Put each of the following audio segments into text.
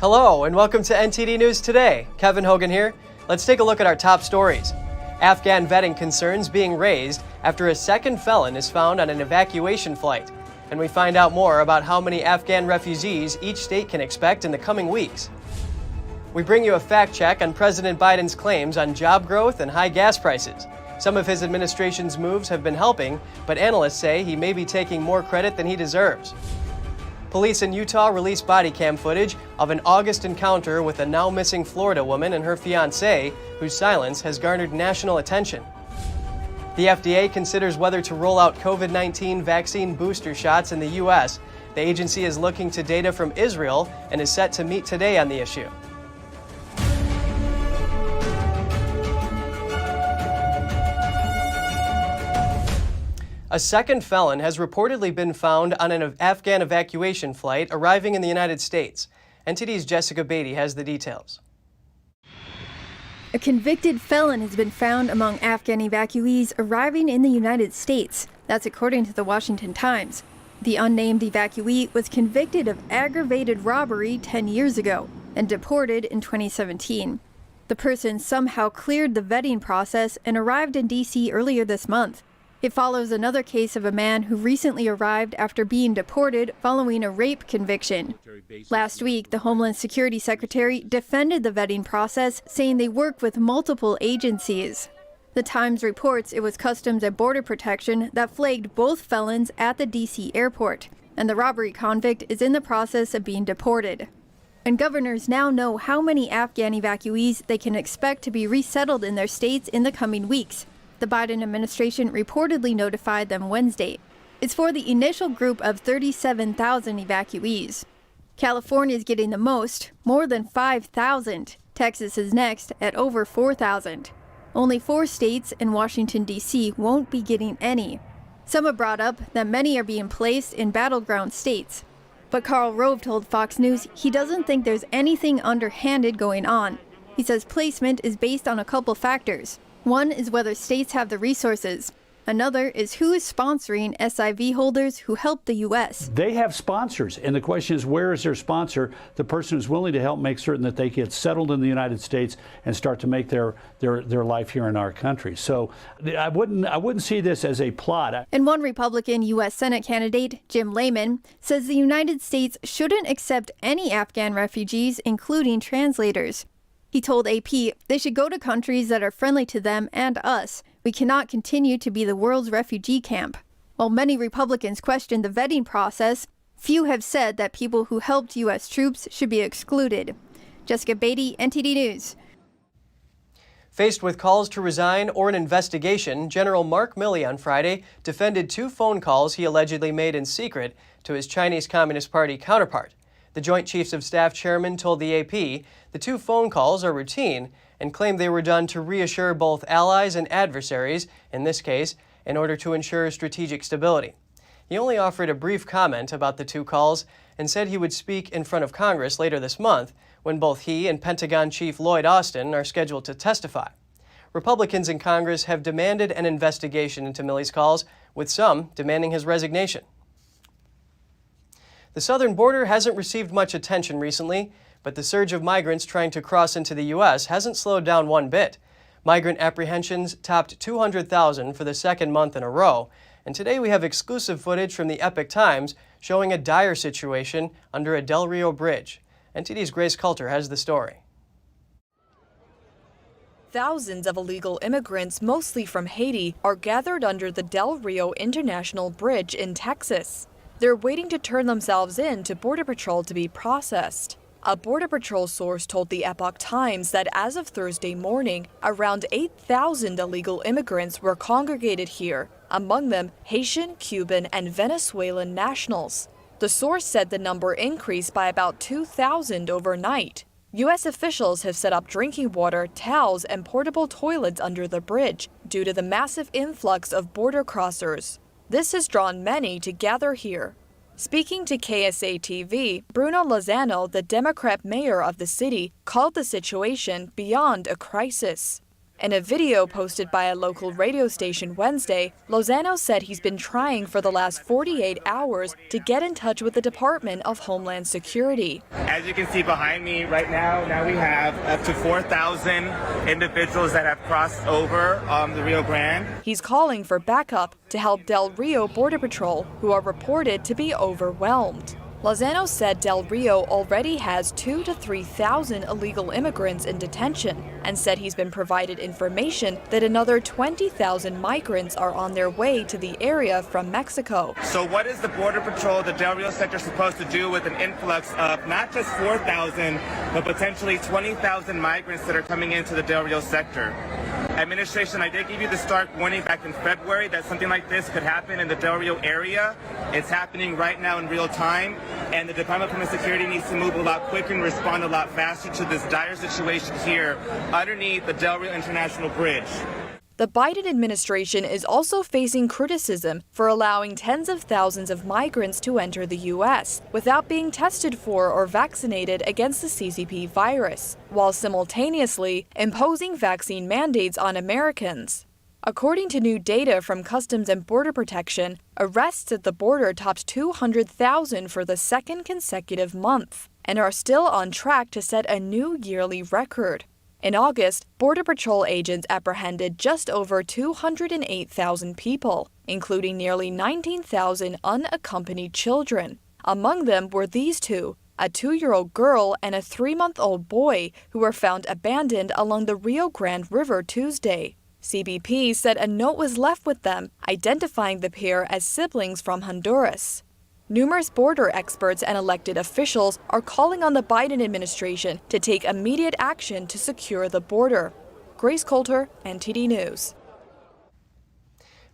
Hello and welcome to NTD News Today. Kevin Hogan here. Let's take a look at our top stories. Afghan vetting concerns being raised after a second felon is found on an evacuation flight. And we find out more about how many Afghan refugees each state can expect in the coming weeks. We bring you a fact check on President Biden's claims on job growth and high gas prices. Some of his administration's moves have been helping, but analysts say he may be taking more credit than he deserves. Police in Utah released Bodycam footage of an August encounter with a now missing Florida woman and her fiancé, whose silence has garnered national attention. The FDA considers whether to roll out COVID-19 vaccine booster shots in the U.S. The agency is looking to data from Israel and is set to meet today on the issue. A second felon has reportedly been found on an Afghan evacuation flight arriving in the United States. NTD's Jessica Beatty has the details. A convicted felon has been found among Afghan evacuees arriving in the United States. That's according to the Washington Times. The unnamed evacuee was convicted of aggravated robbery 10 years ago and deported in 2017. The person somehow cleared the vetting process and arrived in D.C. earlier this month. It follows another case of a man who recently arrived after being deported following a rape conviction. Last week, the Homeland Security Secretary defended the vetting process, saying they work with multiple agencies. The Times reports it was Customs and Border Protection that flagged both felons at the D.C. airport, and the robbery convict is in the process of being deported. And governors now know how many Afghan evacuees they can expect to be resettled in their states in the coming weeks. The Biden administration reportedly notified them Wednesday. It's for the initial group of 37,000 evacuees. California is getting the most, more than 5,000. Texas is next at over 4,000. Only 4 states and Washington, D.C. won't be getting any. Some have brought up that many are being placed in battleground states. But Karl Rove told Fox News he doesn't think there's anything underhanded going on. He says placement is based on a couple factors. One is whether states have the resources. Another is who is sponsoring SIV holders who help the U.S. They have sponsors, and the question is, where is their sponsor, the person who's willing to help make certain that they get settled in the United States and start to make their life here in our country. So I wouldn't see this as a plot. And one Republican U.S. Senate candidate, Jim Layman, says the United States shouldn't accept any Afghan refugees, including translators. He told AP they should go to countries that are friendly to them and us. We cannot continue to be the world's refugee camp. While many Republicans question the vetting process, few have said that people who helped U.S. troops should be excluded. Jessica Beatty, NTD News. Faced with calls to resign or an investigation, General Mark Milley on Friday defended 2 phone calls he allegedly made in secret to his Chinese Communist Party counterpart. The Joint Chiefs of Staff chairman told the AP the 2 phone calls are routine and claimed they were done to reassure both allies and adversaries, in this case, in order to ensure strategic stability. He only offered a brief comment about the 2 calls and said he would speak in front of Congress later this month when both he and Pentagon Chief Lloyd Austin are scheduled to testify. Republicans in Congress have demanded an investigation into Milley's calls, with some demanding his resignation. The southern border hasn't received much attention recently, but the surge of migrants trying to cross into the U.S. hasn't slowed down one bit. Migrant apprehensions topped 200,000 for the second month in a row, and today we have exclusive footage from the Epoch Times showing a dire situation under a Del Rio bridge. NTD's Grace Coulter has the story. Thousands of illegal immigrants, mostly from Haiti, are gathered under the Del Rio International Bridge in Texas. They're waiting to turn themselves in to Border Patrol to be processed. A Border Patrol source told the Epoch Times that as of Thursday morning, around 8,000 illegal immigrants were congregated here, among them Haitian, Cuban, and Venezuelan nationals. The source said the number increased by about 2,000 overnight. U.S. officials have set up drinking water, towels, and portable toilets under the bridge due to the massive influx of border crossers. This has drawn many to gather here. Speaking to KSA-TV, Bruno Lozano, the Democrat mayor of the city, called the situation beyond a crisis. In a video posted by a local radio station Wednesday, Lozano said he's been trying for the last 48 hours to get in touch with the Department of Homeland Security. As you can see behind me right now we have up to 4,000 individuals that have crossed over the Rio Grande. He's calling for backup to help Del Rio Border Patrol, who are reported to be overwhelmed. Lozano said Del Rio already has 2,000 to 3,000 illegal immigrants in detention and said he's been provided information that another 20,000 migrants are on their way to the area from Mexico. So what is the Border Patrol, the Del Rio sector, supposed to do with an influx of not just 4,000, but potentially 20,000 migrants that are coming into the Del Rio sector? Administration, I did give you the stark warning back in February that something like this could happen in the Del Rio area. It's happening right now in real time, and the Department of Homeland Security needs to move a lot quicker and respond a lot faster to this dire situation here underneath the Del Rio International Bridge. The Biden administration is also facing criticism for allowing tens of thousands of migrants to enter the U.S. without being tested for or vaccinated against the CCP virus, while simultaneously imposing vaccine mandates on Americans. According to new data from Customs and Border Protection, arrests at the border topped 200,000 for the second consecutive month and are still on track to set a new yearly record. In August, Border Patrol agents apprehended just over 208,000 people, including nearly 19,000 unaccompanied children. Among them were these two, a 2-year-old girl and a 3-month-old boy, who were found abandoned along the Rio Grande River Tuesday. CBP said a note was left with them, identifying the pair as siblings from Honduras. Numerous border experts and elected officials are calling on the Biden administration to take immediate action to secure the border. Grace Coulter, NTD News.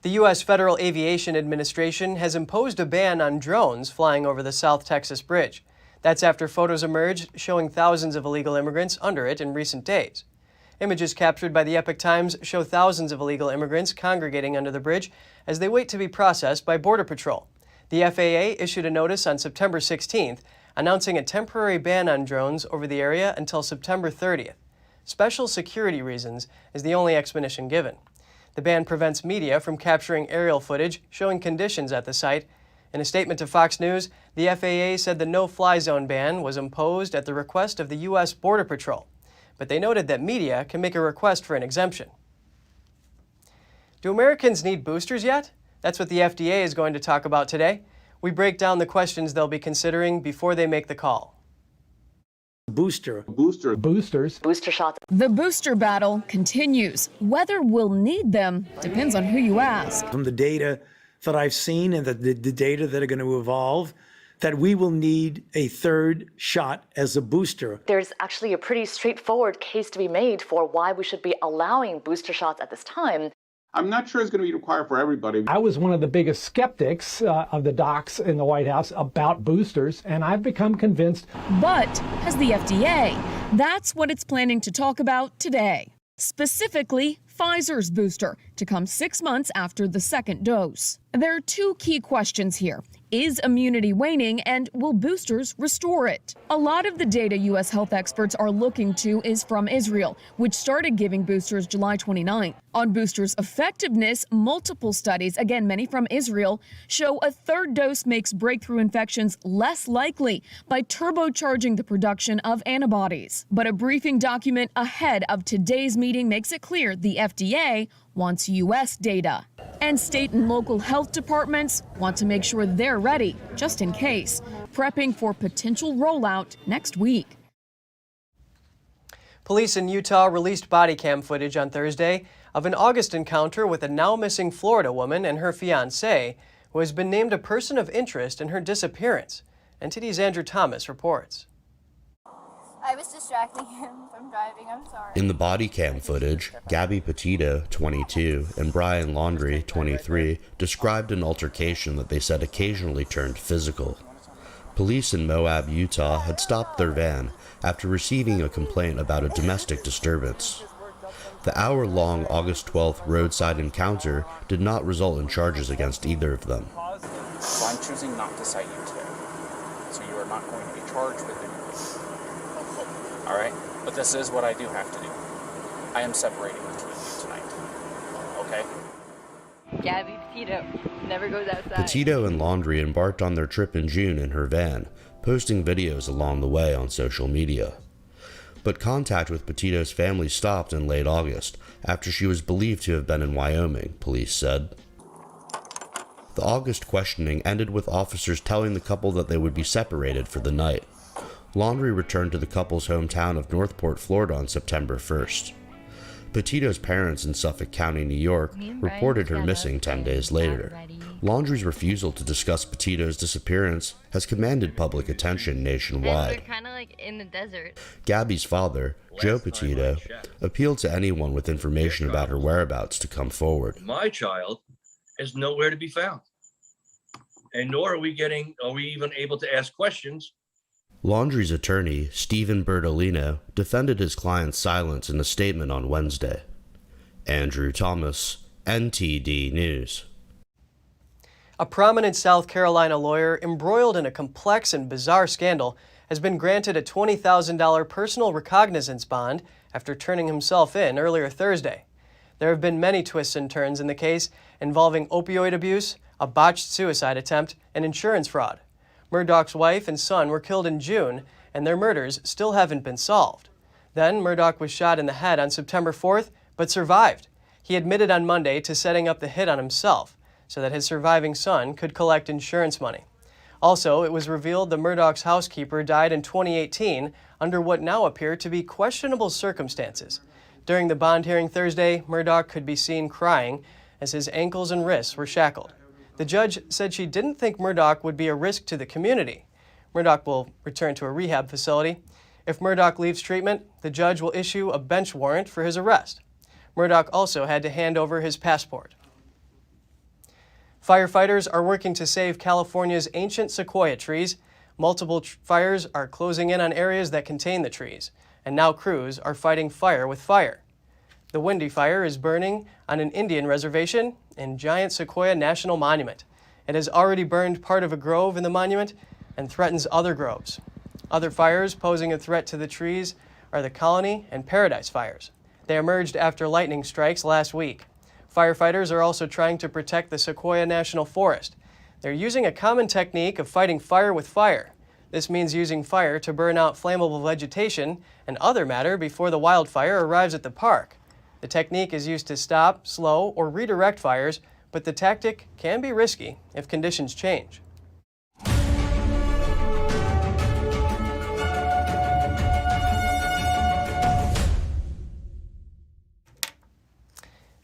The U.S. Federal Aviation Administration has imposed a ban on drones flying over the South Texas Bridge. That's after photos emerged showing thousands of illegal immigrants under it in recent days. Images captured by the Epoch Times show thousands of illegal immigrants congregating under the bridge as they wait to be processed by Border Patrol. The FAA issued a notice on September 16th announcing a temporary ban on drones over the area until September 30th. Special security reasons is the only explanation given. The ban prevents media from capturing aerial footage showing conditions at the site. In a statement to Fox News, the FAA said the no-fly zone ban was imposed at the request of the U.S. Border Patrol, but they noted that media can make a request for an exemption. Do Americans need boosters yet? That's what the FDA is going to talk about today. We break down the questions they'll be considering before they make the call. Boosters. Booster shots. The booster battle continues. Whether we'll need them depends on who you ask. From the data that I've seen and the data that are going to evolve, that we will need a third shot as a booster. There's actually a pretty straightforward case to be made for why we should be allowing booster shots at this time. I'm not sure it's going to be required for everybody. I was one of the biggest skeptics of the docs in the White House about boosters, and I've become convinced. But has the FDA? That's what it's planning to talk about today. Specifically, Pfizer's booster to come 6 months after the second dose. There are two key questions here. Is immunity waning, and will boosters restore it? A lot of the data U.S. health experts are looking to is from Israel, which started giving boosters July 29. On boosters' effectiveness, multiple studies, again many from Israel, show a third dose makes breakthrough infections less likely by turbocharging the production of antibodies. But a briefing document ahead of today's meeting makes it clear the FDA wants U.S. data. And state and local health departments want to make sure they're ready, just in case, prepping for potential rollout next week. Police in Utah released Bodycam footage on Thursday of an August encounter with a now-missing Florida woman and her fiancé, who has been named a person of interest in her disappearance. NTD's Andrew Thomas reports. I was distracting him from driving, I'm sorry. In the body cam footage, Gabby Petito, 22, and Brian Laundrie, 23, described an altercation that they said occasionally turned physical. Police in Moab, Utah had stopped their van after receiving a complaint about a domestic disturbance. The hour-long August 12th roadside encounter did not result in charges against either of them. So I'm choosing not to cite you today. So you are not going to be charged with anything. All right? But this is what I do have to do. I am separating between you tonight. Okay? Gabby Petito never goes outside. Petito and Laundrie embarked on their trip in June in her van, posting videos along the way on social media. But contact with Petito's family stopped in late August after she was believed to have been in Wyoming, police said. The August questioning ended with officers telling the couple that they would be separated for the night. Laundrie returned to the couple's hometown of Northport, Florida on September 1st. Petito's parents in Suffolk County, New York, reported her missing 10 days later. Laundrie's refusal to discuss Petito's disappearance has commanded public attention nationwide. We're kind of like in the desert. Gabby's father, Joe Petito, appealed to anyone with information about her whereabouts to come forward. My child is nowhere to be found. And nor are we even able to ask questions. Laundrie's attorney, Stephen Bertolino, defended his client's silence in a statement on Wednesday. Andrew Thomas, NTD News. A prominent South Carolina lawyer embroiled in a complex and bizarre scandal has been granted a $20,000 personal recognizance bond after turning himself in earlier Thursday. There have been many twists and turns in the case involving opioid abuse, a botched suicide attempt, and insurance fraud. Murdaugh's wife and son were killed in June, and their murders still haven't been solved. Then Murdaugh was shot in the head on September 4th, but survived. He admitted on Monday to setting up the hit on himself so that his surviving son could collect insurance money. Also, it was revealed the Murdaugh's housekeeper died in 2018 under what now appear to be questionable circumstances. During the bond hearing Thursday, Murdaugh could be seen crying as his ankles and wrists were shackled. The judge said she didn't think Murdaugh would be a risk to the community. Murdaugh will return to a rehab facility. If Murdaugh leaves treatment, the judge will issue a bench warrant for his arrest. Murdaugh also had to hand over his passport. Firefighters are working to save California's ancient Sequoia trees. Multiple fires are closing in on areas that contain the trees, and now crews are fighting fire with fire. The Windy Fire is burning on an Indian reservation in Giant Sequoia National Monument. It has already burned part of a grove in the monument and threatens other groves. Other fires posing a threat to the trees are the Colony and Paradise fires. They emerged after lightning strikes last week. Firefighters are also trying to protect the Sequoia National Forest. They're using a common technique of fighting fire with fire. This means using fire to burn out flammable vegetation and other matter before the wildfire arrives at the park. The technique is used to stop, slow, or redirect fires, but the tactic can be risky if conditions change.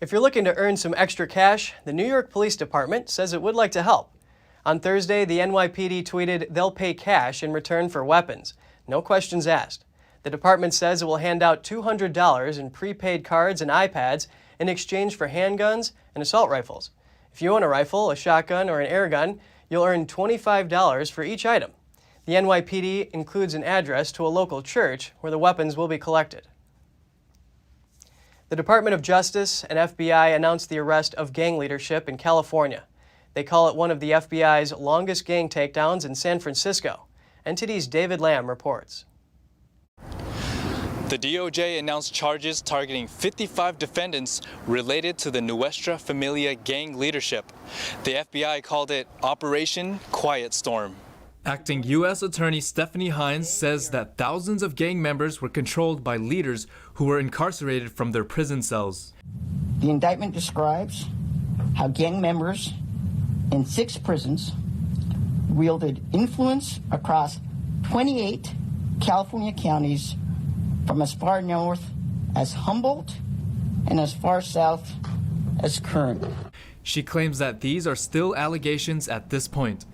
If you're looking to earn some extra cash, the New York Police Department says it would like to help. On Thursday, the NYPD tweeted they'll pay cash in return for weapons. No questions asked. The department says it will hand out $200 in prepaid cards and iPads in exchange for handguns and assault rifles. If you own a rifle, a shotgun, or an air gun, you'll earn $25 for each item. The NYPD includes an address to a local church where the weapons will be collected. The Department of Justice and FBI announced the arrest of gang leadership in California. They call it one of the FBI's longest gang takedowns in San Francisco. NTD's David Lamb reports. The DOJ announced charges targeting 55 defendants related to the Nuestra Familia gang leadership. The FBI called it Operation Quiet Storm. Acting U.S. Attorney Stephanie Hines says that thousands of gang members were controlled by leaders who were incarcerated from their prison cells. The indictment describes how gang members in 6 prisons wielded influence across 28 California counties from as far north as Humboldt and as far south as Kern. She claims that these are still allegations at this point.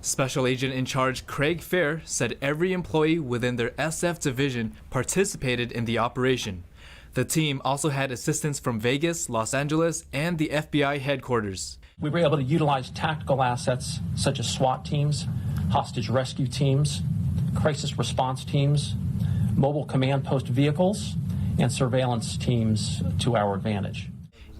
Special Agent in Charge Craig Fair said every employee within their SF division participated in the operation. The team also had assistance from Vegas, Los Angeles, and the FBI headquarters. We were able to utilize tactical assets such as SWAT teams, hostage rescue teams, crisis response teams, mobile command post vehicles, and surveillance teams to our advantage.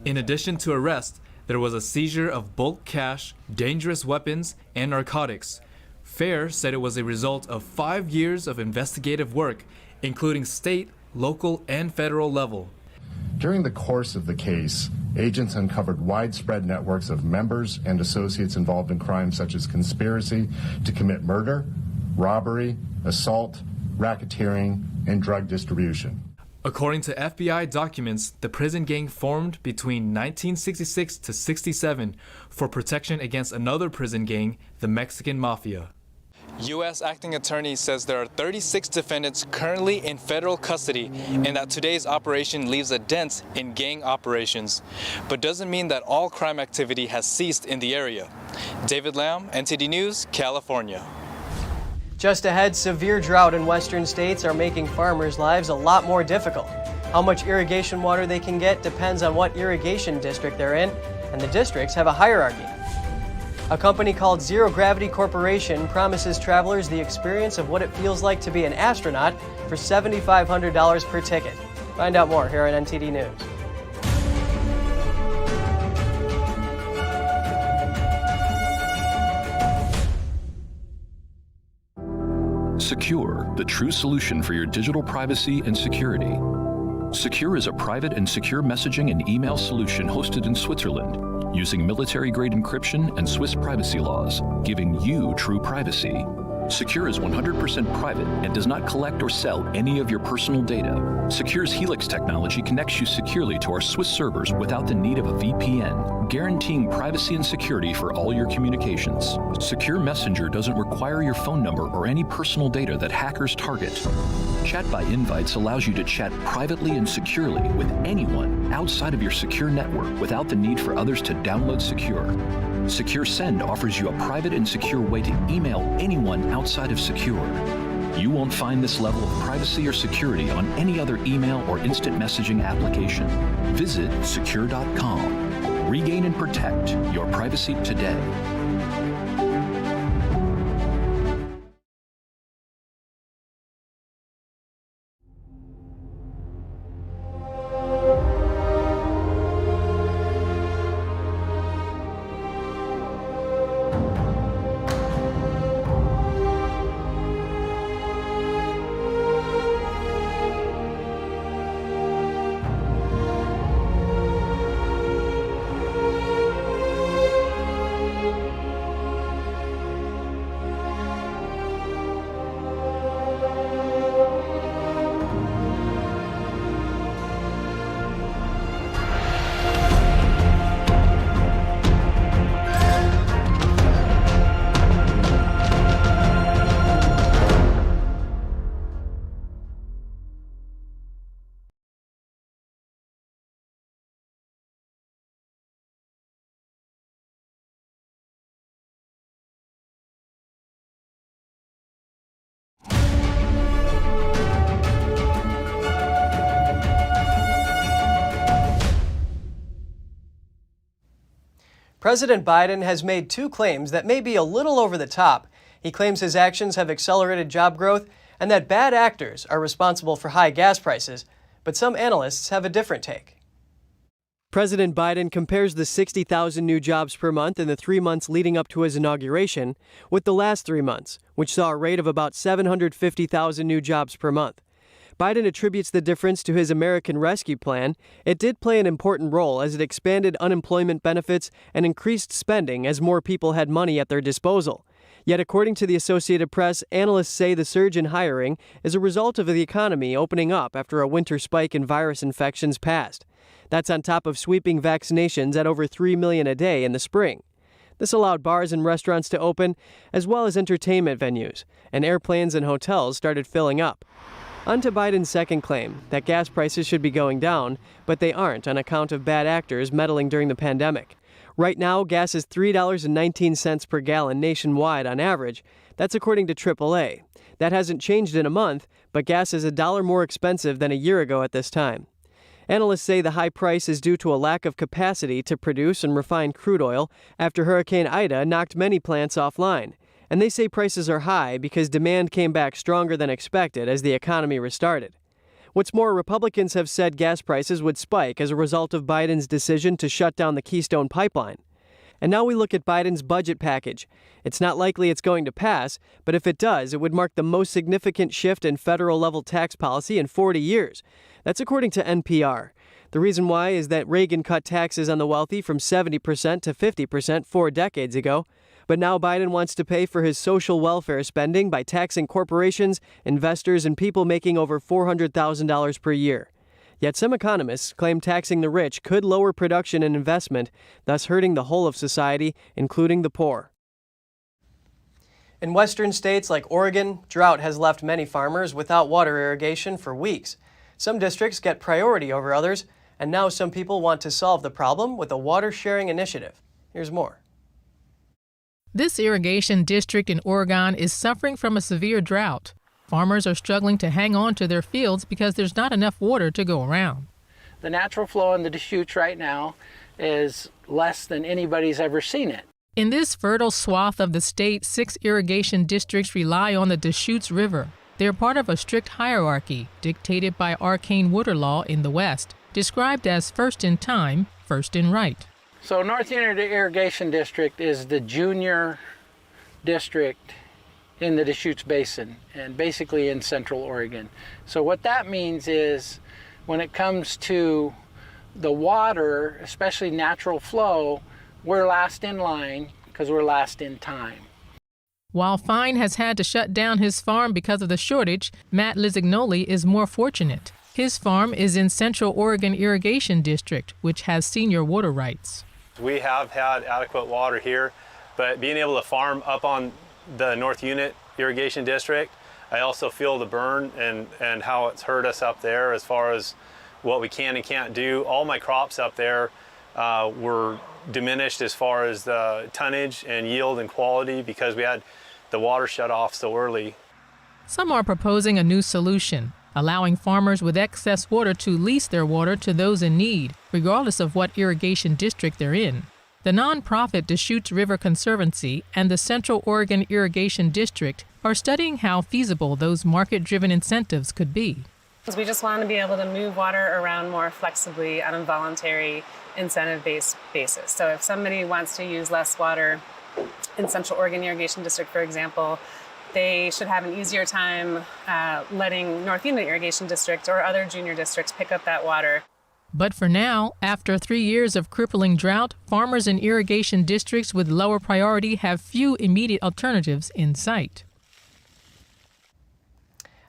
In addition to arrest, there was a seizure of bulk cash, dangerous weapons, and narcotics. Fair said it was a result of 5 years of investigative work, including state, local, and federal level. During the course of the case, agents uncovered widespread networks of members and associates involved in crimes such as conspiracy to commit murder, robbery, assault, racketeering, and drug distribution. According to FBI documents, the prison gang formed between 1966 to 67 for protection against another prison gang, the Mexican Mafia. U.S. Acting Attorney says there are 36 defendants currently in federal custody and that today's operation leaves a dent in gang operations, but doesn't mean that all crime activity has ceased in the area. David Lamb, NTD News, California. Just ahead, severe drought in western states are making farmers' lives a lot more difficult. How much irrigation water they can get depends on what irrigation district they're in, and the districts have a hierarchy. A company called Zero Gravity Corporation promises travelers the experience of what it feels like to be an astronaut for $7,500 per ticket. Find out more here on NTD News. Secure, the true solution for your digital privacy and security. Secure is a private and secure messaging and email solution hosted in Switzerland, using military-grade encryption and Swiss privacy laws, giving you true privacy. Secure is 100% private and does not collect or sell any of your personal data. Secure's Helix technology connects you securely to our Swiss servers without the need of a VPN, guaranteeing privacy and security for all your communications. Secure Messenger doesn't require your phone number or any personal data that hackers target. Chat by Invites allows you to chat privately and securely with anyone outside of your secure network without the need for others to download Secure. Secure Send offers you a private and secure way to email anyone outside of Secure. You won't find this level of privacy or security on any other email or instant messaging application. Visit secure.com. Regain and protect your privacy today. President Biden has made two claims that may be a little over the top. He claims his actions have accelerated job growth and that bad actors are responsible for high gas prices, but some analysts have a different take. President Biden compares the 60,000 new jobs per month in the 3 months leading up to his inauguration with the last 3 months, which saw a rate of about 750,000 new jobs per month. Biden attributes the difference to his American Rescue Plan. It did play an important role as it expanded unemployment benefits and increased spending as more people had money at their disposal. Yet, according to the Associated Press, analysts say the surge in hiring is a result of the economy opening up after a winter spike in virus infections passed. That's on top of sweeping vaccinations at over 3 million a day in the spring. This allowed bars and restaurants to open, as well as entertainment venues, and airplanes and hotels started filling up. On to Biden's second claim, that gas prices should be going down, but they aren't on account of bad actors meddling during the pandemic. Right now, gas is $3.19 per gallon nationwide on average. That's according to AAA. That hasn't changed in a month, but gas is $1 more expensive than a year ago at this time. Analysts say the high price is due to a lack of capacity to produce and refine crude oil after Hurricane Ida knocked many plants offline. And they say prices are high because demand came back stronger than expected as the economy restarted. What's more, Republicans have said gas prices would spike as a result of Biden's decision to shut down the Keystone Pipeline. And now we look at Biden's budget package. It's not likely it's going to pass, but if it does, it would mark the most significant shift in federal-level tax policy in 40 years. That's according to NPR. The reason why is that Reagan cut taxes on the wealthy from 70% to 50% 4 decades ago. But now Biden wants to pay for his social welfare spending by taxing corporations, investors, and people making over $400,000 per year. Yet some economists claim taxing the rich could lower production and investment, thus hurting the whole of society, including the poor. In western states like Oregon, drought has left many farmers without water irrigation for weeks. Some districts get priority over others, and now some people want to solve the problem with a water-sharing initiative. Here's more. This irrigation district in Oregon is suffering from a severe drought. Farmers are struggling to hang on to their fields because there's not enough water to go around. The natural flow in the Deschutes right now is less than anybody's ever seen it. In this fertile swath of the state, 6 irrigation districts rely on the Deschutes River. They're part of a strict hierarchy dictated by arcane water law in the West, described as first in time, first in right. So North Unity Irrigation District is the junior district in the Deschutes Basin and basically in Central Oregon. So what that means is when it comes to the water, especially natural flow, we're last in line because we're last in time. While Fine has had to shut down his farm because of the shortage, Matt Lisignoli is more fortunate. His farm is in Central Oregon Irrigation District, which has senior water rights. We have had adequate water here, but being able to farm up on the North Unit Irrigation District, I also feel the burn and how it's hurt us up there as far as what we can and can't do. All my crops up there were diminished as far as the tonnage and yield and quality because we had the water shut off so early. Some are proposing a new solution, allowing farmers with excess water to lease their water to those in need, regardless of what irrigation district they're in. The nonprofit Deschutes River Conservancy and the Central Oregon Irrigation District are studying how feasible those market-driven incentives could be. We just want to be able to move water around more flexibly on a voluntary incentive-based basis. So if somebody wants to use less water in Central Oregon Irrigation District, for example, they should have an easier time letting North Unit Irrigation District or other junior districts pick up that water. But for now, after 3 years of crippling drought, farmers in irrigation districts with lower priority have few immediate alternatives in sight.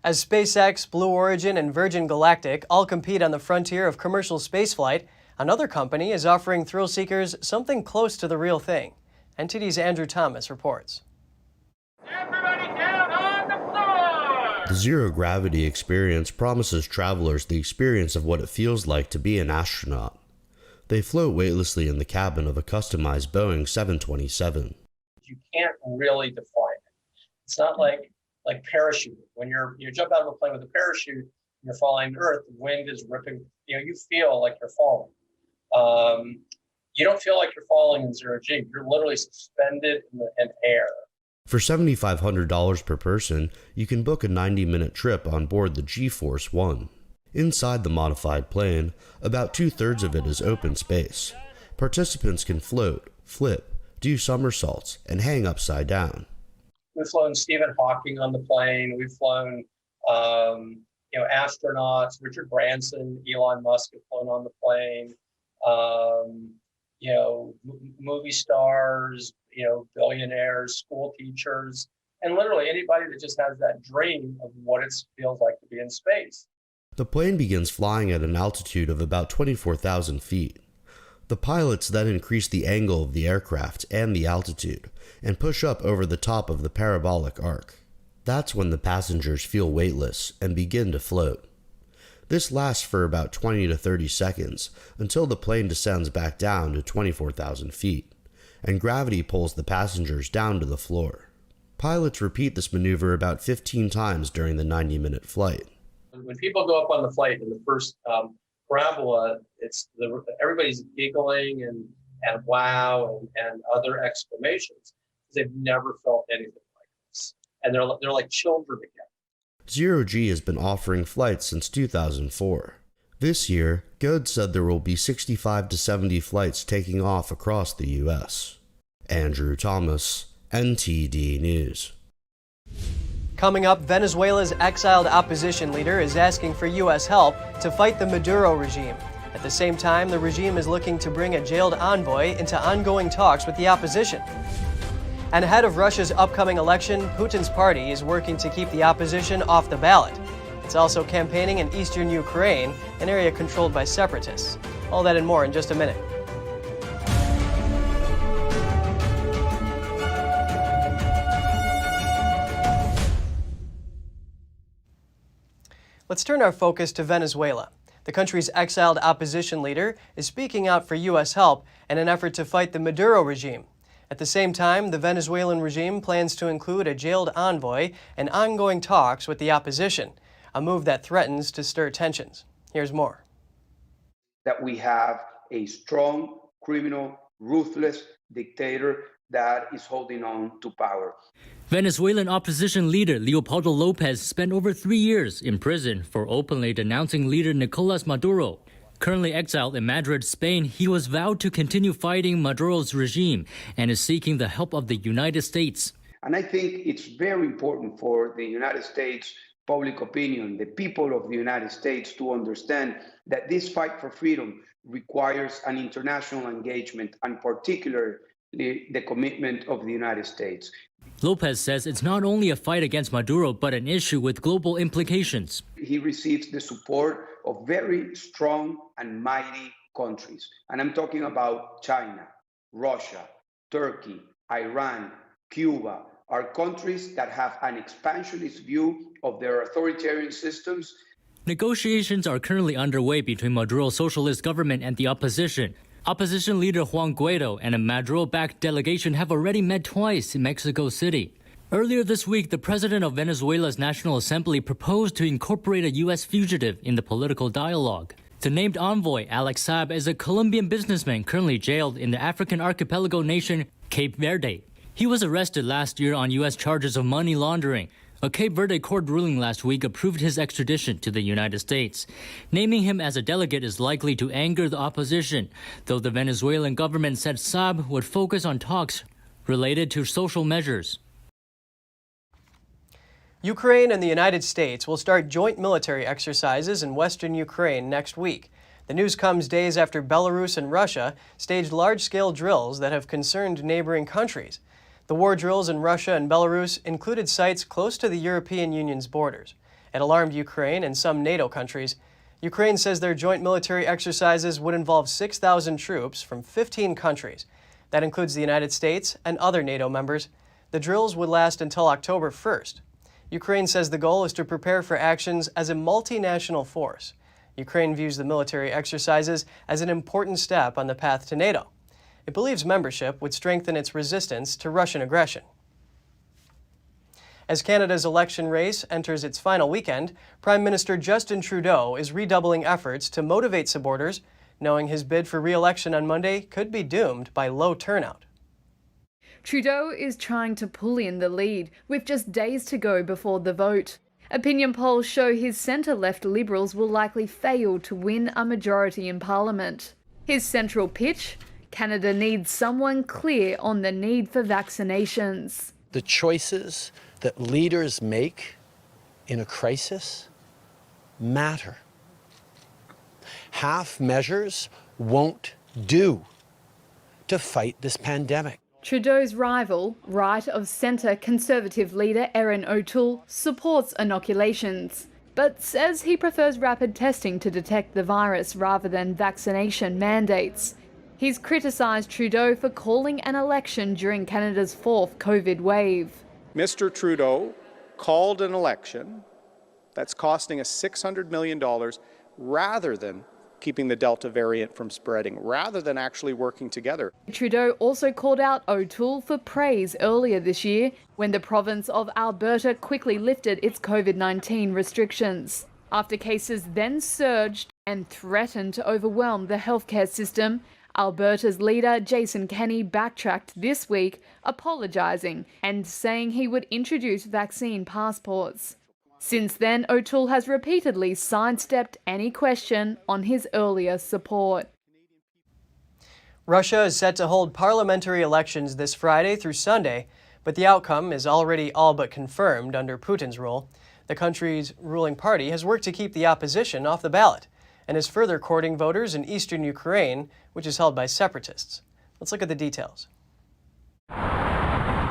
As SpaceX, Blue Origin, and Virgin Galactic all compete on the frontier of commercial spaceflight, another company is offering thrill seekers something close to the real thing. NTD's Andrew Thomas reports. The zero-gravity experience promises travelers the experience of what it feels like to be an astronaut. They float weightlessly in the cabin of a customized Boeing 727. You can't really define it. It's not like parachuting. When you jump out of a plane with a parachute and you're falling to Earth, the wind is ripping, you feel like you're falling. You don't feel like you're falling in zero G. You're literally suspended in air. For $7,500 per person, you can book a 90-minute trip on board the G-Force One. Inside the modified plane, about 2/3 of it is open space. Participants can float, flip, do somersaults, and hang upside down. We've flown Stephen Hawking on the plane. We've flown, astronauts. Richard Branson, Elon Musk have flown on the plane. Movie stars, billionaires, school teachers, and literally anybody that just has that dream of what it feels like to be in space. The plane begins flying at an altitude of about 24,000 feet. The pilots then increase the angle of the aircraft and the altitude, and push up over the top of the parabolic arc. That's when the passengers feel weightless and begin to float. This lasts for about 20 to 30 seconds until the plane descends back down to 24,000 feet, and gravity pulls the passengers down to the floor. Pilots repeat this maneuver about 15 times during the 90-minute flight. When people go up on the flight in the first parabola, everybody's giggling and wow and other exclamations because they've never felt anything like this, and they're like children again. Zero G has been offering flights since 2004. This year, GOAD said there will be 65 to 70 flights taking off across the U.S. Andrew Thomas, NTD News. Coming up, Venezuela's exiled opposition leader is asking for U.S. help to fight the Maduro regime. At the same time, the regime is looking to bring a jailed envoy into ongoing talks with the opposition. And ahead of Russia's upcoming election, Putin's party is working to keep the opposition off the ballot. It's also campaigning in eastern Ukraine, an area controlled by separatists. All that and more in just a minute. Let's turn our focus to Venezuela. The country's exiled opposition leader is speaking out for U.S. help in an effort to fight the Maduro regime. At the same time, the Venezuelan regime plans to include a jailed envoy in ongoing talks with the opposition, a move that threatens to stir tensions. Here's more. That we have a strong, criminal, ruthless dictator that is holding on to power. Venezuelan opposition leader Leopoldo Lopez spent over 3 years in prison for openly denouncing leader Nicolas Maduro. Currently exiled in Madrid, Spain, he was vowed to continue fighting Maduro's regime and is seeking the help of the United States. And I think it's very important for the United States public opinion, the people of the United States, to understand that this fight for freedom requires an international engagement, and particularly the commitment of the United States. Lopez says it's not only a fight against Maduro, but an issue with global implications. He receives the support of very strong and mighty countries. And I'm talking about China, Russia, Turkey, Iran, Cuba, are countries that have an expansionist view of their authoritarian systems. Negotiations are currently underway between Maduro's socialist government and the opposition. Opposition leader Juan Guaido and a Maduro-backed delegation have already met twice in Mexico City. Earlier this week, the president of Venezuela's National Assembly proposed to incorporate a U.S. fugitive in the political dialogue. The named envoy, Alex Saab, is a Colombian businessman currently jailed in the African archipelago nation Cape Verde. He was arrested last year on U.S. charges of money laundering. A Cape Verde court ruling last week approved his extradition to the United States. Naming him as a delegate is likely to anger the opposition, though the Venezuelan government said Saab would focus on talks related to social measures. Ukraine and the United States will start joint military exercises in western Ukraine next week. The news comes days after Belarus and Russia staged large-scale drills that have concerned neighboring countries. The war drills in Russia and Belarus included sites close to the European Union's borders. It alarmed Ukraine and some NATO countries. Ukraine says their joint military exercises would involve 6,000 troops from 15 countries. That includes the United States and other NATO members. The drills would last until October 1st. Ukraine says the goal is to prepare for actions as a multinational force. Ukraine views the military exercises as an important step on the path to NATO. It believes membership would strengthen its resistance to Russian aggression. As Canada's election race enters its final weekend, Prime Minister Justin Trudeau is redoubling efforts to motivate supporters, knowing his bid for re-election on Monday could be doomed by low turnout. Trudeau is trying to pull in the lead, with just days to go before the vote. Opinion polls show his centre-left Liberals will likely fail to win a majority in Parliament. His central pitch? Canada needs someone clear on the need for vaccinations. The choices that leaders make in a crisis matter. Half measures won't do to fight this pandemic. Trudeau's rival, right-of-centre Conservative leader Erin O'Toole, supports inoculations, but says he prefers rapid testing to detect the virus rather than vaccination mandates. He's criticised Trudeau for calling an election during Canada's fourth COVID wave. Mr. Trudeau called an election that's costing us $600 million rather than keeping the Delta variant from spreading, rather than actually working together. Trudeau also called out O'Toole for praise earlier this year when the province of Alberta quickly lifted its COVID-19 restrictions. After cases then surged and threatened to overwhelm the healthcare system, Alberta's leader Jason Kenney backtracked this week, apologising and saying he would introduce vaccine passports. Since then, O'Toole has repeatedly sidestepped any question on his earlier support. Russia is set to hold parliamentary elections this Friday through Sunday, but the outcome is already all but confirmed under Putin's rule. The country's ruling party has worked to keep the opposition off the ballot. and is further courting voters in eastern Ukraine, which is held by separatists. Let's look at the details.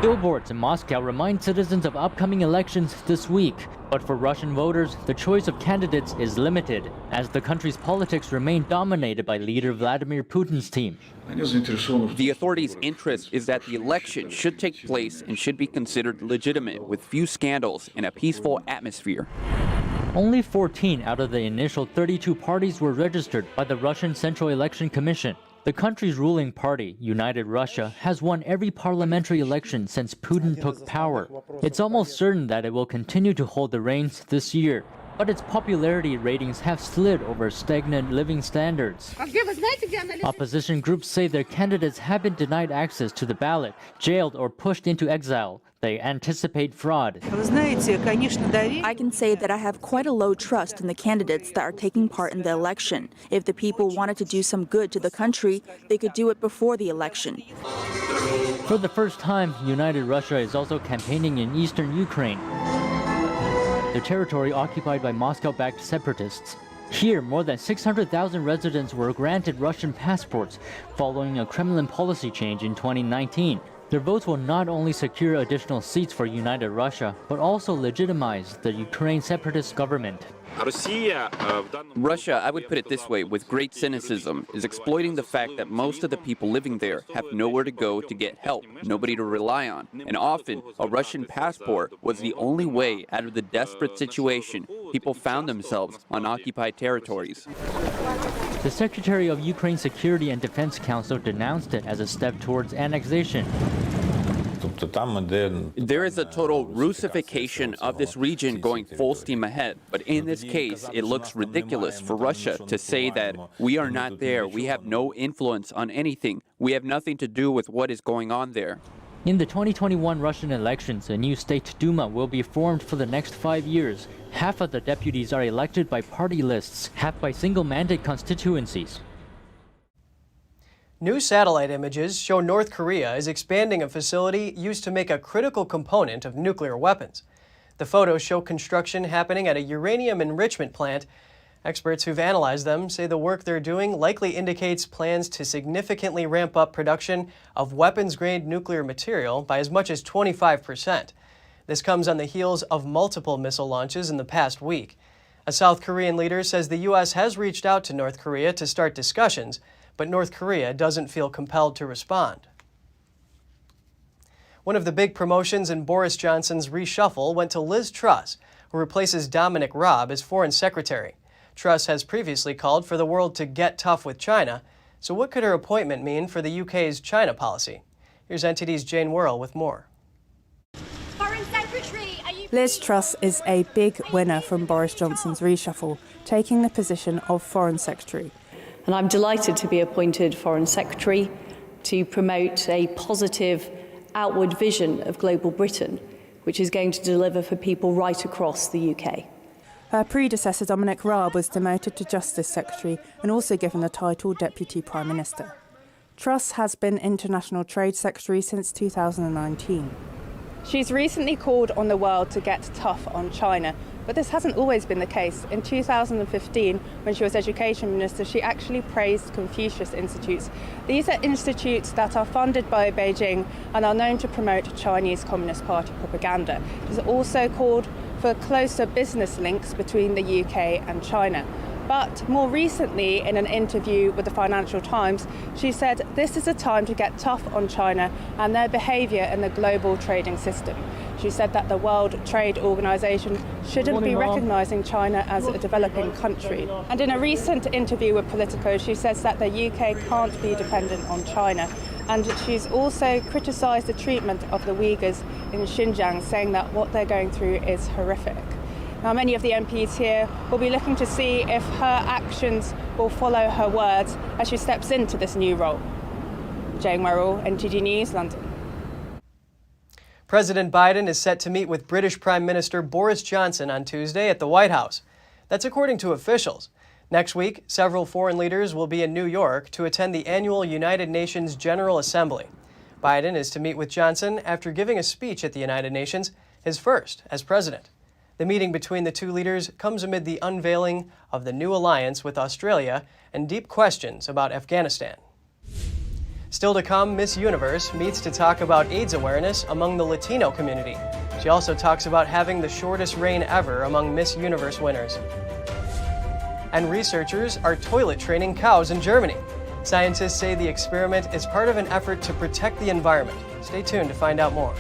Billboards in Moscow remind citizens of upcoming elections this week. But for Russian voters, the choice of candidates is limited, as the country's politics remain dominated by leader Vladimir Putin's team. The authorities' interest is that the election should take place and should be considered legitimate with few scandals and a peaceful atmosphere. Only 14 out of the initial 32 parties were registered by the Russian Central Election Commission. The country's ruling party, United Russia, has won every parliamentary election since Putin took power. It's almost certain that it will continue to hold the reins this year. But its popularity ratings have slid over stagnant living standards. Opposition groups say their candidates have been denied access to the ballot, jailed, or pushed into exile. They anticipate fraud. I can say that I have quite a low trust in the candidates that are taking part in the election. If the people wanted to do some good to the country, they could do it before the election. For the first time, United Russia is also campaigning in eastern Ukraine, the territory occupied by Moscow-backed separatists. Here, more than 600,000 residents were granted Russian passports following a Kremlin policy change in 2019. Their votes will not only secure additional seats for United Russia, but also legitimize the Ukraine separatist government. Russia, I would put it this way, with great cynicism, is exploiting the fact that most of the people living there have nowhere to go to get help, nobody to rely on. And often, a Russian passport was the only way out of the desperate situation people found themselves on occupied territories. The Secretary of Ukraine's Security and Defense Council denounced it as a step towards annexation. There is a total Russification of this region going full steam ahead. But in this case, it looks ridiculous for Russia to say that we are not there, we have no influence on anything, we have nothing to do with what is going on there. In the 2021 Russian elections, a new State Duma will be formed for the next 5 years. Half of the deputies are elected by party lists, half by single-mandate constituencies. New satellite images show North Korea is expanding a facility used to make a critical component of nuclear weapons. The photos show construction happening at a uranium enrichment plant. Experts who've analyzed them say the work they're doing likely indicates plans to significantly ramp up production of weapons-grade nuclear material by as much as 25%. This comes on the heels of multiple missile launches in the past week. A South Korean leader says the U.S. has reached out to North Korea to start discussions, but North Korea doesn't feel compelled to respond. One of the big promotions in Boris Johnson's reshuffle went to Liz Truss, who replaces Dominic Raab as Foreign Secretary. Truss has previously called for the world to get tough with China, so what could her appointment mean for the UK's China policy? Here's NTD's Jane Worrell with more. Liz Truss is a big winner from Boris Johnson's reshuffle, taking the position of Foreign Secretary. And I'm delighted to be appointed Foreign Secretary to promote a positive outward vision of global Britain, which is going to deliver for people right across the UK. Her predecessor, Dominic Raab, was demoted to Justice Secretary and also given the title Deputy Prime Minister. Truss has been International Trade Secretary since 2019. She's recently called on the world to get tough on China, but this hasn't always been the case. In 2015, when she was Education Minister, she actually praised Confucius Institutes. These are institutes that are funded by Beijing and are known to promote Chinese Communist Party propaganda. She's also called for closer business links between the UK and China. But more recently, in an interview with the Financial Times, she said this is a time to get tough on China and their behaviour in the global trading system. She said that the World Trade Organization shouldn't be recognising China as a developing country. And in a recent interview with Politico, she says that the UK can't be dependent on China. And she's also criticised the treatment of the Uyghurs in Xinjiang, saying that what they're going through is horrific. Now, many of the MPs here will be looking to see if her actions will follow her words as she steps into this new role. Jane Worrell, NTD News, London. President Biden is set to meet with British Prime Minister Boris Johnson on Tuesday at the White House. That's according to officials. Next week, several foreign leaders will be in New York to attend the annual United Nations General Assembly. Biden is to meet with Johnson after giving a speech at the United Nations, his first as president. The meeting between the two leaders comes amid the unveiling of the new alliance with Australia and deep questions about Afghanistan. Still to come, Miss Universe meets to talk about AIDS awareness among the Latino community. She also talks about having the shortest reign ever among Miss Universe winners. And researchers are toilet training cows in Germany. Scientists say the experiment is part of an effort to protect the environment. Stay tuned to find out more.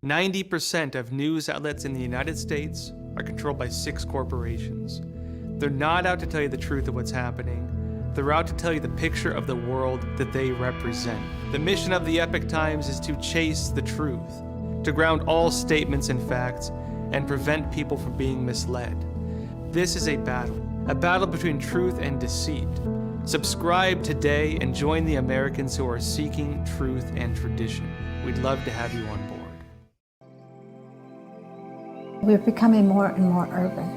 "90% of news outlets in the United States are controlled by 6 corporations. They're not out to tell you the truth of what's happening. They're out to tell you the picture of the world that they represent. The mission of the Epoch Times is to chase the truth, to ground all statements in facts, and prevent people from being misled. This is a battle between truth and deceit. Subscribe today and join the Americans who are seeking truth and tradition. We'd love to have you on board." We're becoming more and more urban.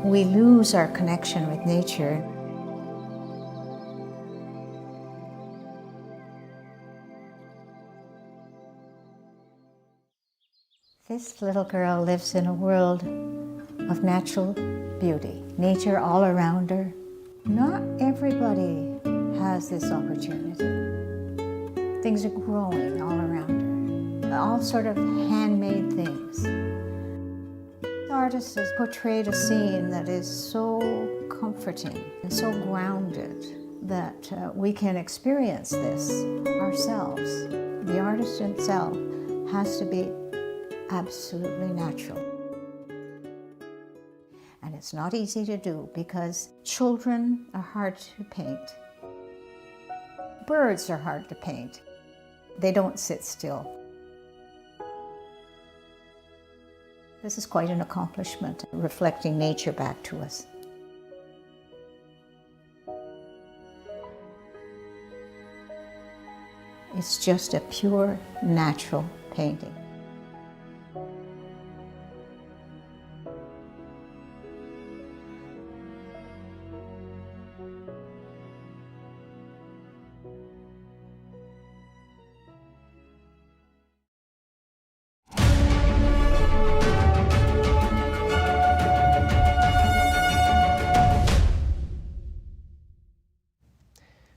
We lose our connection with nature. This little girl lives in a world of natural beauty, nature all around her. Not everybody has this opportunity. Things are growing all around her. All sort of handmade things. The artist has portrayed a scene that is so comforting and so grounded that we can experience this ourselves. The artist himself has to be absolutely natural. And it's not easy to do because children are hard to paint. Birds are hard to paint. They don't sit still. This is quite an accomplishment, reflecting nature back to us. It's just a pure, natural painting.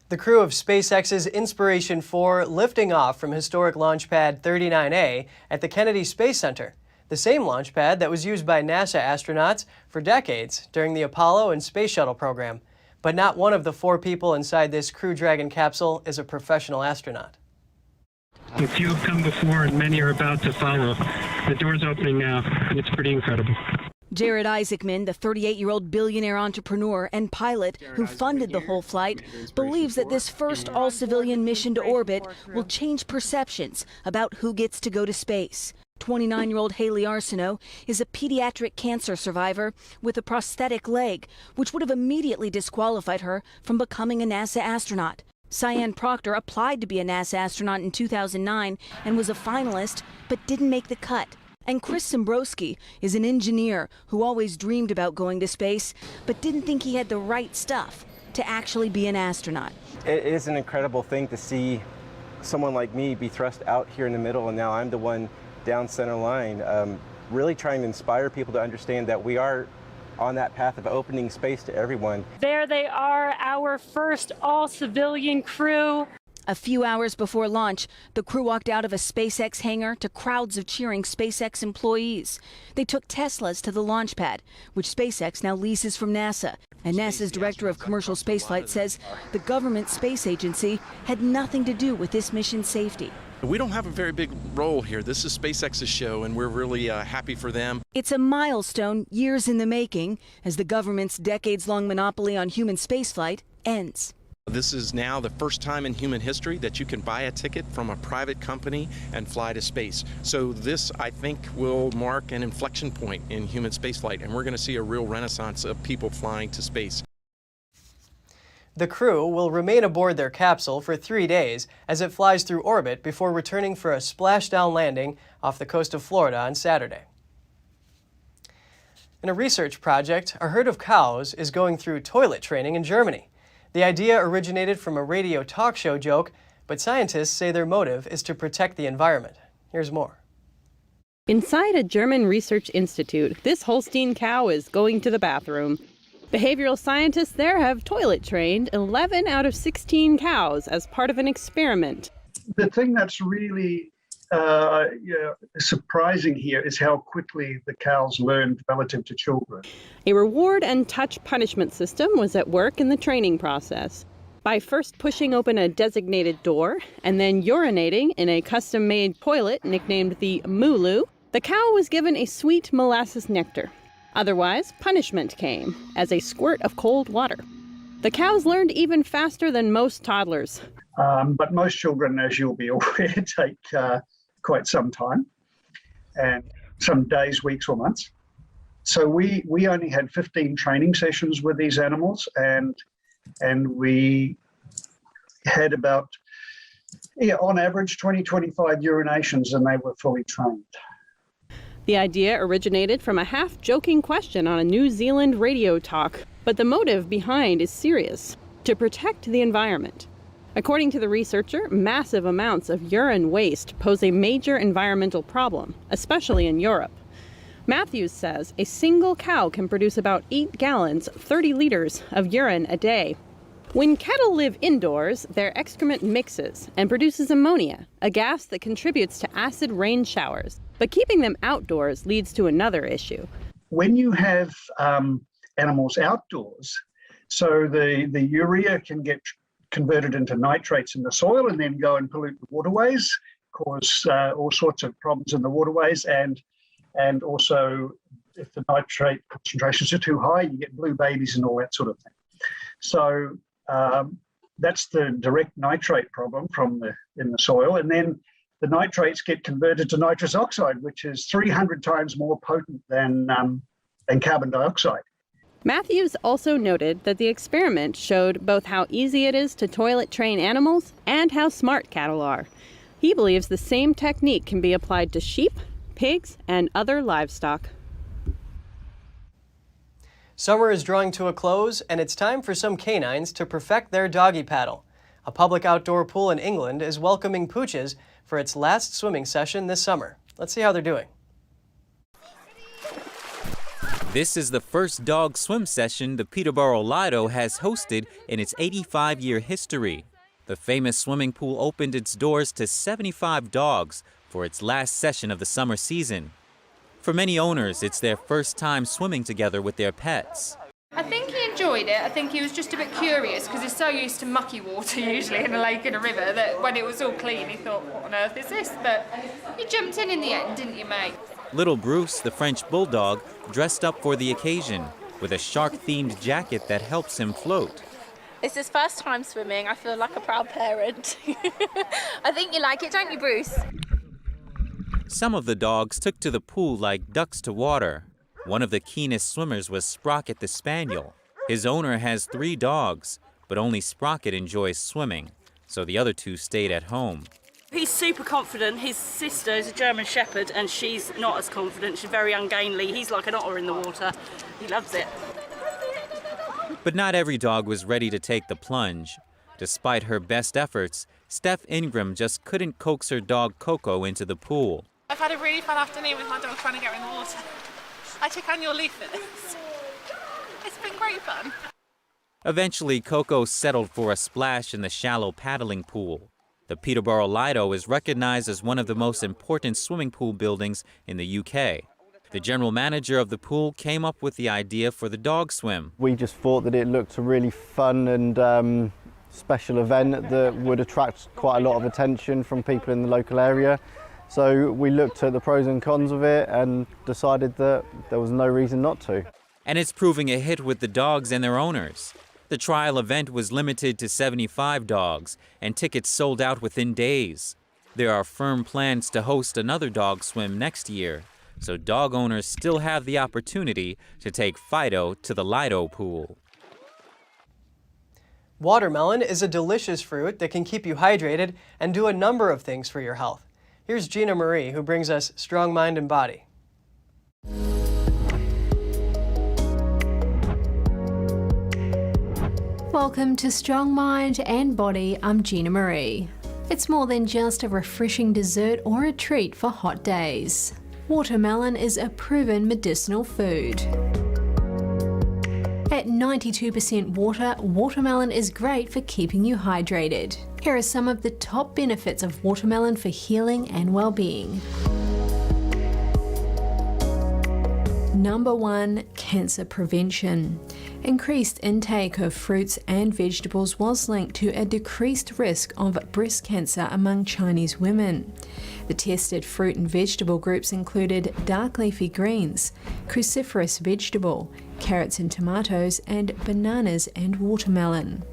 The crew of SpaceX's Inspiration 4 lifting off from historic launch pad 39A at the Kennedy Space Center, the same launch pad that was used by NASA astronauts for decades during the Apollo and Space Shuttle program. But not one of the 4 people inside this Crew Dragon capsule is a professional astronaut. A few have come before and many are about to follow. The door's opening now, and it's pretty incredible. Jared Isaacman, the 38-year-old billionaire entrepreneur and pilot who funded the whole flight, believes that this first all-civilian mission to orbit will change perceptions about who gets to go to space. 29-year-old Haley Arsenault is a pediatric cancer survivor with a prosthetic leg, which would have immediately disqualified her from becoming a NASA astronaut. Cyan Proctor applied to be a NASA astronaut in 2009 and was a finalist, but didn't make the cut. And Chris Simbrowski is an engineer who always dreamed about going to space, but didn't think he had the right stuff to actually be an astronaut. It is an incredible thing to see someone like me be thrust out here in the middle, and now I'm the one down center line, really trying to inspire people to understand that we are on that path of opening space to everyone. There they are, our first all-civilian crew. A few hours before launch, the crew walked out of a SpaceX hangar to crowds of cheering SpaceX employees. They took Teslas to the launch pad, which SpaceX now leases from NASA. And NASA's director of commercial spaceflight says the government space agency had nothing to do with this mission's safety. We don't have a very big role here. This is SpaceX's show, and we're really happy for them. It's a milestone, years in the making, as the government's decades-long monopoly on human spaceflight ends. This is now the first time in human history that you can buy a ticket from a private company and fly to space. So this, I think, will mark an inflection point in human spaceflight, and we're going to see a real renaissance of people flying to space. The crew will remain aboard their capsule for 3 days as it flies through orbit before returning for a splashdown landing off the coast of Florida on Saturday. In a research project, a herd of cows is going through toilet training in Germany. The idea originated from a radio talk show joke, but scientists say their motive is to protect the environment. Here's more. Inside a German research institute, this Holstein cow is going to the bathroom. Behavioral scientists there have toilet trained 11 out of 16 cows as part of an experiment. The thing that's really surprising here is how quickly the cows learned relative to children. A reward and touch punishment system was at work in the training process. By first pushing open a designated door and then urinating in a custom-made toilet nicknamed the Mooloo, the cow was given a sweet molasses nectar. Otherwise, punishment came as a squirt of cold water. The cows learned even faster than most toddlers. But most children, as you'll be aware, take quite some time, and some days, weeks or months. So we only had 15 training sessions with these animals, and we had about, on average, 20-25 urinations, and they were fully trained. The idea originated from a half-joking question on a New Zealand radio talk, but the motive behind is serious: to protect the environment. According to the researcher, massive amounts of urine waste pose a major environmental problem, especially in Europe. Matthews says a single cow can produce about 8 gallons, 30 liters of urine a day. When cattle live indoors, their excrement mixes and produces ammonia, a gas that contributes to acid rain showers. But keeping them outdoors leads to another issue. When you have animals outdoors, so the urea can get converted into nitrates in the soil and then go and pollute the waterways, cause all sorts of problems in the waterways, and also if the nitrate concentrations are too high, you get blue babies and all that sort of thing. So that's the direct nitrate problem in the soil, and then the nitrates get converted to nitrous oxide, which is 300 times more potent than carbon dioxide. Matthews also noted that the experiment showed both how easy it is to toilet train animals and how smart cattle are. He believes the same technique can be applied to sheep, pigs, and other livestock. Summer is drawing to a close, and it's time for some canines to perfect their doggy paddle. A public outdoor pool in England is welcoming pooches for its last swimming session this summer. Let's see how they're doing. This is the first dog swim session the Peterborough Lido has hosted in its 85-year history. The famous swimming pool opened its doors to 75 dogs for its last session of the summer season. For many owners, it's their first time swimming together with their pets. I think he enjoyed it. I think he was just a bit curious because he's so used to mucky water usually in a lake and a river that when it was all clean he thought, what on earth is this? But you jumped in the end, didn't you, mate? Little Bruce, the French bulldog, dressed up for the occasion with a shark-themed jacket that helps him float. It's his first time swimming. I feel like a proud parent. I think you like it, don't you, Bruce? Some of the dogs took to the pool like ducks to water. One of the keenest swimmers was Sprocket the Spaniel. His owner has 3 dogs, but only Sprocket enjoys swimming, so the other 2 stayed at home. He's super confident. His sister is a German Shepherd and she's not as confident. She's very ungainly. He's like an otter in the water. He loves it. But not every dog was ready to take the plunge. Despite her best efforts, Steph Ingram just couldn't coax her dog Coco into the pool. I've had a really fun afternoon with my dog trying to get her in the water. I took annual leave for this. It's been great fun. Eventually, Coco settled for a splash in the shallow paddling pool. The Peterborough Lido is recognized as one of the most important swimming pool buildings in the UK. The general manager of the pool came up with the idea for the dog swim. We just thought that it looked a really fun and special event that would attract quite a lot of attention from people in the local area. So we looked at the pros and cons of it and decided that there was no reason not to. And it's proving a hit with the dogs and their owners. The trial event was limited to 75 dogs, and tickets sold out within days. There are firm plans to host another dog swim next year, so dog owners still have the opportunity to take Fido to the Lido pool. Watermelon is a delicious fruit that can keep you hydrated and do a number of things for your health. Here's Gina Marie, who brings us Strong Mind and Body. Welcome to Strong Mind and Body, I'm Gina Marie. It's more than just a refreshing dessert or a treat for hot days. Watermelon is a proven medicinal food. At 92% water, watermelon is great for keeping you hydrated. Here are some of the top benefits of watermelon for healing and well-being. Number 1, cancer prevention. Increased intake of fruits and vegetables was linked to a decreased risk of breast cancer among Chinese women. The tested fruit and vegetable groups included dark leafy greens, cruciferous vegetable, carrots and tomatoes, and bananas and watermelon.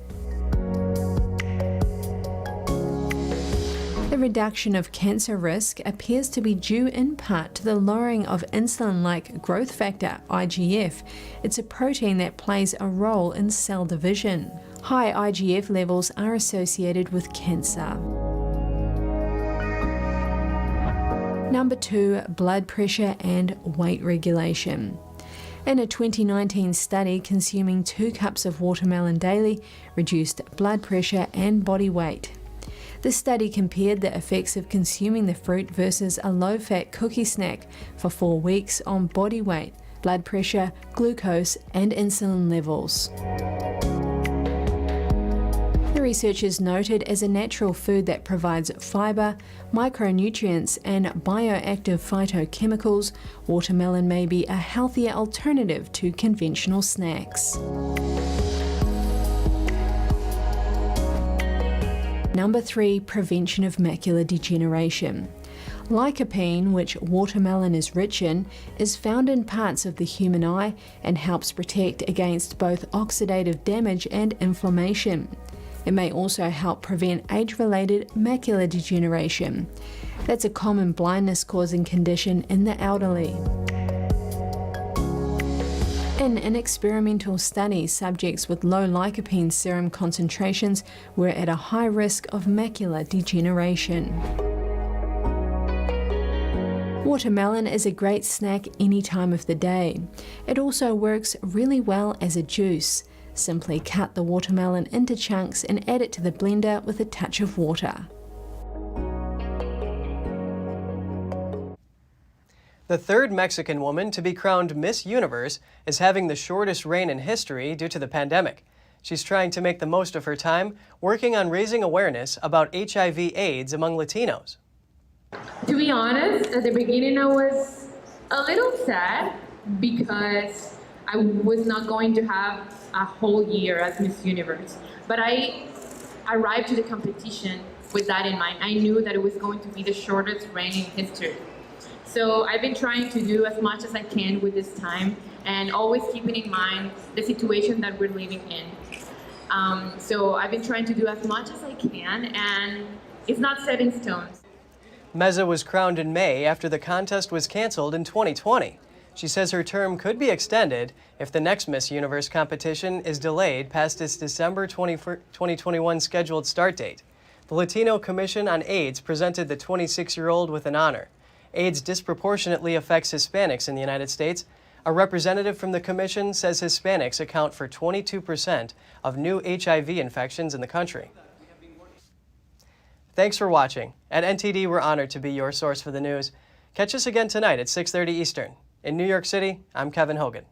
The reduction of cancer risk appears to be due in part to the lowering of insulin-like growth factor, IGF. It's a protein that plays a role in cell division. High IGF levels are associated with cancer. Number 2, blood pressure and weight regulation. In a 2019 study, consuming 2 cups of watermelon daily reduced blood pressure and body weight. The study compared the effects of consuming the fruit versus a low-fat cookie snack for 4 weeks on body weight, blood pressure, glucose, and insulin levels. The researchers noted as a natural food that provides fiber, micronutrients, and bioactive phytochemicals, watermelon may be a healthier alternative to conventional snacks. Number 3, prevention of macular degeneration. Lycopene, which watermelon is rich in, is found in parts of the human eye and helps protect against both oxidative damage and inflammation. It may also help prevent age-related macular degeneration. That's a common blindness-causing condition in the elderly. In an experimental study, subjects with low lycopene serum concentrations were at a high risk of macular degeneration. Watermelon is a great snack any time of the day. It also works really well as a juice. Simply cut the watermelon into chunks and add it to the blender with a touch of water. The third Mexican woman to be crowned Miss Universe is having the shortest reign in history due to the pandemic. She's trying to make the most of her time, working on raising awareness about HIV/AIDS among Latinos. To be honest, at the beginning I was a little sad because I was not going to have a whole year as Miss Universe. But I arrived to the competition with that in mind. I knew that it was going to be the shortest reign in history. So I've been trying to do as much as I can with this time and always keeping in mind the situation that we're living in. So I've been trying to do as much as I can, and it's not set in stone. Meza was crowned in May after the contest was canceled in 2020. She says her term could be extended if the next Miss Universe competition is delayed past its December 2021 scheduled start date. The Latino Commission on AIDS presented the 26-year-old with an honor. AIDS disproportionately affects Hispanics in the United States. A representative from the commission says Hispanics account for 22% of new HIV infections in the country. Thanks for watching. At NTD, we're honored to be your source for the news. Catch us again tonight at 6:30 Eastern. In New York City, I'm Kevin Hogan.